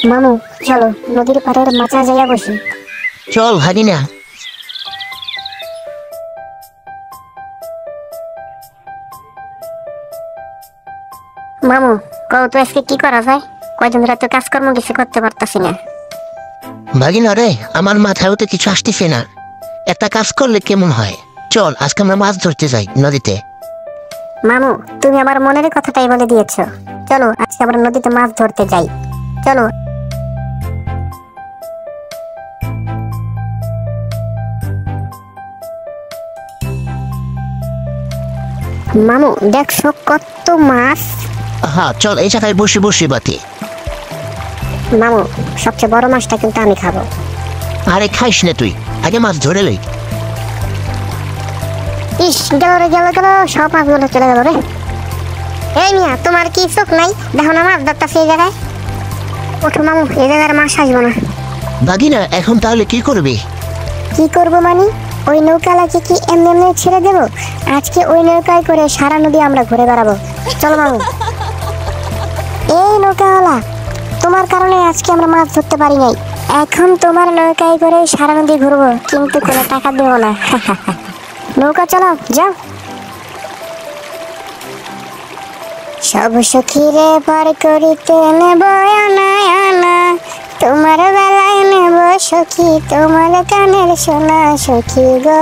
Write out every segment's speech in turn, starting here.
মামু চলো নদীর পাড়ের মাচা যাইয়া বসি। চল ভাগিনা। মামু কও তো আজকে কি করা যায়? কয়দিন ধরে তো কাজকর্ম কিছু করতে পারতাছি না। ভাগিনা রে, আমার মাথায়ও তো কিছু আসতেছে না। একটা কাজ করলে কেমন হয়? চল আজকে আমরা মাছ ধরতে যাই নদীতে। মামু তুমি আমার মনের কথাটাই বলে দিয়েছো। চলো আজকে আমরা নদীতে মাছ ধরতে যাই। চলো। মামু দেখছো কত মাছ। হ্যাঁ চল এই জায়গায় বসে বসে বাতি। মামু সবচেয়ে বড় মাছটা কিন্তু আমি খাবো। আরে খাইস না তুই, আগে মাছ ধরে লই। ইস গেল রে গেল গেল, সব মাছগুলো চলে গেল রে। এই মিয়া তোমার কি চোখ নাই? দেখো না মাছ ধরতেছে এই জায়গায়। ওঠো মামু, এই জায়গায় মাছ আসবো না। ভাগিনা এখন তাহলে কি করবি? কি করবো মানে? ওই নৌকালাকে কি এমনি এমনি ছেড়ে দেবো? আজকে ওই নৌকায় করে সারা নদী আমরা ঘুরে বেড়াবো। চলো মামু। এই নৌকাওয়ালা, তোমার কারণে আজকে আমরা মাছ ধরতে পারি নাই। এখন তোমার নৌকায় করে সারা নদী ঘুরবো, কিন্তু কোনো টাকা দেবো না। নৌকা চালাও, যাও। সব সখীরে পার করিতে নেব আনা আনা, তোমার বেলায় নেব সখী তোমার কানের সোনা সখী গো।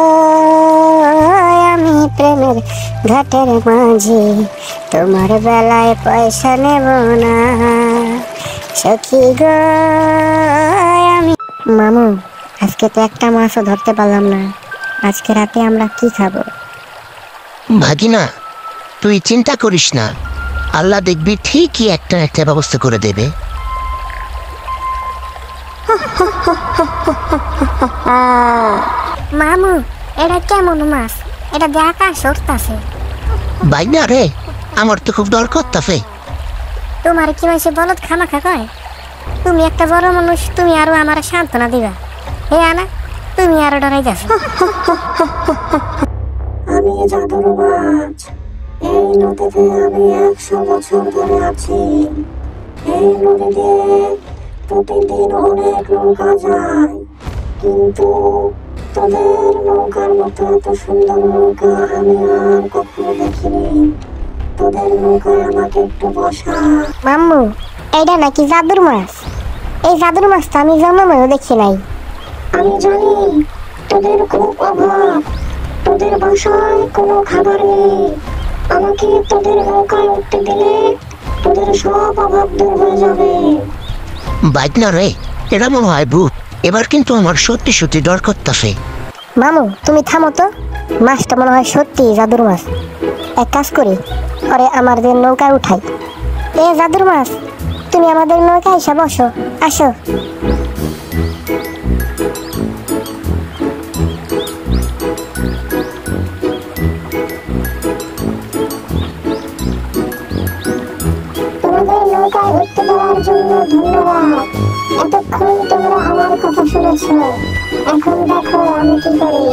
আমি প্রেমের ঘাটের মাঝি, তোমার বেলায় পয়সা নেব না সখী গো আমি। মামু আজকে তো একটা মাছও ধরতে পারলাম না। আজকে রাতে আমরা কি খাবো? ভাগিনা তুই চিন্তা করিস না, আল্লাহ দেখবি ঠিকই একটা একটা ব্যবস্থা করে দেবে। মামু এটা কেমন মাছ? এটা দেখা সরতাছে। ভাগিনা রে, আমার তো খুব ডর করতাছে। তোমার কি মাসে বলদ খামাখা কয়? তুমি একটা বড় মানুষ, তুমি আরো আমার সান্ত্বনা দিবা। হে আনা, তুমি আরো ডরাই যাচ্ছ। আমি জাদুর মাছ, এই নদীতে আমি 100 বছর ধরে আছি। এই নদীতে প্রতিদিন অনেক নৌকা যায়, কিন্তু তোদের নৌকার মতো এত সুন্দর নৌকা আমি আর কখনো দেখিনি। তোদের নৌকায় আমাকে একটু বসা। মাম্মু এইটা নাকি জাদুর মাছ? এই জাদুর মাছ তো আমি জন্মেও দেখি নাই। আমি জানি তোদের খুব অভাব, তোদের বাসায় কোনো খাবার নেই। আমাকে তোদের নৌকায় উঠতে দিলে তোদের সব অভাব দূর হয়ে যাবে। ভাগিনা রে, এটা মনে হয় ভূত। এবার কিন্তু আমার সত্যি সত্যি ডর করতাছে। মামু তুমি থামো তো, মাছটা মনে হয় সত্যি জাদুর মাছ। এক কাজ করি, পরে আমাদের নৌকায় উঠাই। এ জাদুর মাছ, তুমি আমাদের নৌকায় এসে বসো, আসো। তোমাদের নৌকায় উঠতে দেওয়ার জন্য ধন্যবাদ। এতক্ষণ তোমরা আমার কথা শুনেছ, এখন দেখো আমি কি করি।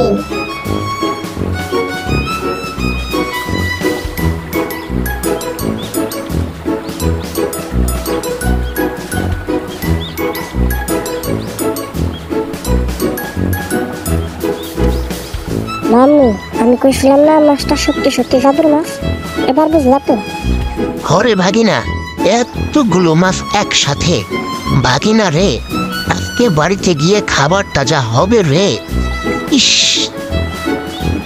মাম্মু আমি কইছিলাম না মাছটা সত্যি সত্যি জাদুর মাছ? এবার বুঝলা তো? হরে ভাগিনা, এতগুলো মাছ একসাথে। ভাগিনা রে, আজকে বাড়িতে গিয়ে খাবারটা যা হবে রে। ইস,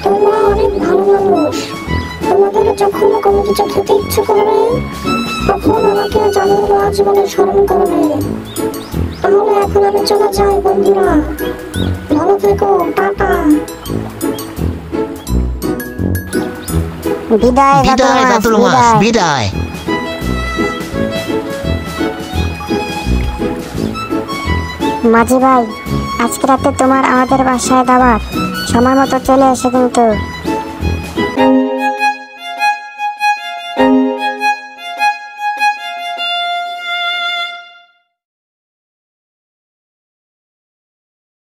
তোমরা অনেক ভালো মানুষ। তোমাদের যখন কোনো কিছু খেতে ইচ্ছে করবে, তখন আমাকে জাদুর মাছ বলে স্মরণ করবে। তাহলে এখন আমি চলে যাই বন্ধুরা, ভালো থেকো, টাটা। বিদায় বিদায় জাদুর মাছ, বিদায়। বিদায়। মাঝি ভাই, আজকে রাতে তোমার আমাদের বাসায় দাওয়াত। সময় মতো চলে এসে কিন্তু।